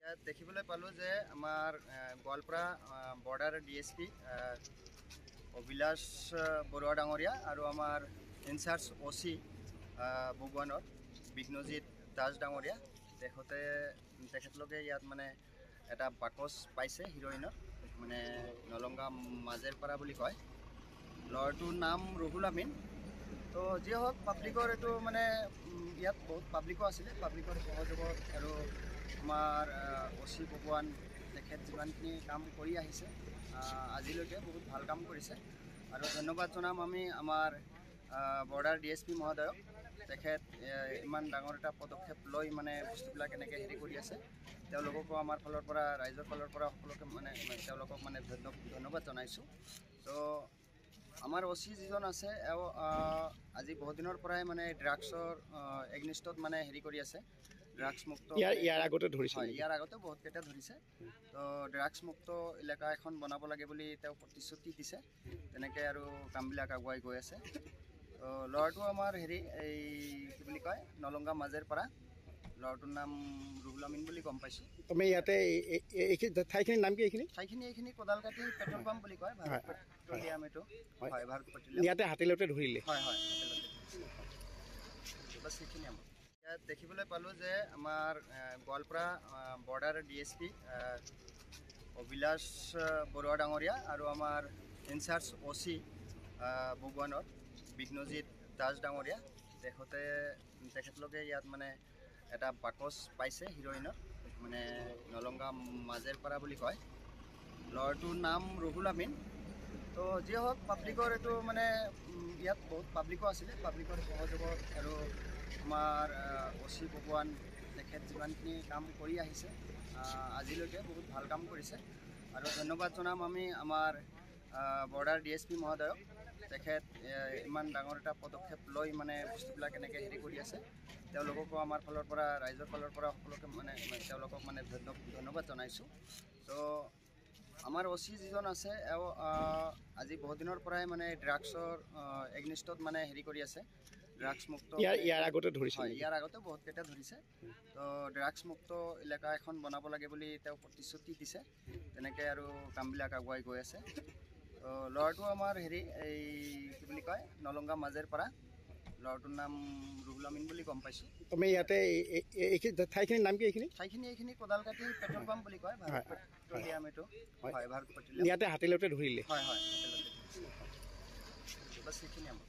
দেখিবলৈ পালোঁ যে আমাৰ গোৱালপাৰা বৰ্ডাৰ DSP অভিলাষ বৰুৱা ডাঙৰীয়া আৰু আমাৰ ইনচাৰ্জ OC বগুৱানৰ বিঘ্নজিৎ দাস ডাঙৰীয়া তেখেতলোকে ইয়াত মানে এটা বাকচ পাইছে হিৰইনৰ মানে নলংগা মাজেৰপাৰা বুলি কয়। ল'ৰাটোৰ নাম ৰুহুল আমিন। তো যি হওক পাব্লিকৰ এইটো মানে ইয়াত বহুত পাব্লিকো আছিলে, পাব্লিকৰ সহযোগত আৰু আমাৰ OC বগুৱান তেখেত যিমানখিনি কাম কৰি আহিছে আজিলৈকে বহুত ভাল কাম কৰিছে আৰু ধন্যবাদ জনাম আমি আমাৰ বৰ্ডাৰ DSP মহোদয়ক। তেখেত ইমান ডাঙৰ এটা পদক্ষেপ লৈ মানে বস্তুবিলাক এনেকৈ হেৰি কৰি আছে। তেওঁলোককো আমাৰ ফালৰ পৰা ৰাইজৰ ফালৰ পৰা সকলোকে মানে তেওঁলোকক মানে ধন্যবাদ জনাইছোঁ। তো আমাৰ OC যিজন আছে আজি বহুত দিনৰ পৰাই মানে ড্ৰাগছৰ এগনিষ্টত মানে হেৰি কৰি আছে। ড্ৰাগছ মুক্ত ইয়াৰ আগতে ধৰিছে, ইয়াৰ আগতে বহুতকেইটা ধৰিছে। তো ড্ৰাগছ মুক্ত এলেকা এখন বনাব লাগে বুলি তেওঁ প্ৰতিশ্ৰুতি দিছে। তেনেকৈ আৰু কামবিলাক আগুৱাই গৈ আছে। তো ল'ৰাটো আমাৰ হেৰি এই কি বুলি কয় নলংগা মাজেৰপাৰা। ল'ৰাটোৰ নাম ৰুহুল আমিন বুলি গম পাইছোঁ। তুমি ইয়াতে ঠাইখিনিৰ নাম কি? এইখিনি কোদালকাটি পেট্ৰল পাম্প বুলি কয়, ভাৰত পেট্ৰলিয়াম এইটো। হয়, ভাৰত পেট্ৰলিয়াম। ইয়াতে হাতীলতে ধৰিলে। হয়, বাছ সেইখিনি আমাৰ ইয়াত দেখিবলৈ পালোঁ যে আমাৰ গোৱালপাৰা বৰ্ডাৰ DSP অভিলাষ বৰুৱা ডাঙৰীয়া আৰু আমাৰ ইনচাৰ্জ OC বগুৱানৰ বিঘ্নজিৎ দাস ডাঙৰীয়া তেখেতলোকে ইয়াত মানে এটা বাকচ পাইছে হিৰইনৰ মানে নলংগা মাজেৰপাৰা বুলি কয়। ল'ৰাটোৰ নাম ৰুহুল আমিন। তো যি হওক পাব্লিকৰ এইটো মানে ইয়াত বহুত পাব্লিকো আছিলে, পাব্লিকৰ সহযোগত আৰু আমাৰ OC বগুৱান তেখেত যিমানখিনি কাম কৰি আহিছে আজিলৈকে বহুত ভাল কাম কৰিছে আৰু ধন্যবাদ জনাম আমি আমাৰ বৰ্ডাৰ DSP মহোদয়ক। তেখেত ইমান ডাঙৰ এটা পদক্ষেপ লৈ মানে বস্তুবিলাক এনেকৈ হেৰি কৰি আছে। তেওঁলোককো আমাৰ ফালৰ পৰা ৰাইজৰ ফালৰ পৰা সকলোকে মানে তেওঁলোকক মানে ধন্যবাদ জনাইছোঁ। তো আমাৰ OC যিজন আছে আজি বহুত দিনৰ পৰাই মানে ড্ৰাগছৰ এগনিষ্টত মানে হেৰি কৰি আছে। ড্ৰাগছ মুক্ত ইয়াৰ আগতে ধৰিছে, ইয়াৰ আগতে বহুতকেইটা ধৰিছে। তো ড্ৰাগছ মুক্ত এলেকা এখন বনাব লাগে বুলি তেওঁ প্ৰতিশ্ৰুতি দিছে। তেনেকৈ আৰু কামবিলাক আগুৱাই গৈ আছে। তো ল'ৰাটো আমাৰ হেৰি এই কি বুলি কয় নলংগা মাজেৰপাৰা। ল'ৰাটোৰ নাম ৰুহুল আমিন বুলি গম পাইছোঁ। তুমি ইয়াতে ঠাইখিনিৰ নাম কি? এইখিনি কোদালকাটি পেট্ৰল পাম্প বুলি কয়, ভাৰত পেট্ৰলিয়াম এইটো। হয়, ভাৰত পেট্ৰলিয়াম। ইয়াতে হাতীলতে ধৰিলে। হয়, বাছ সেইখিনি আমাৰ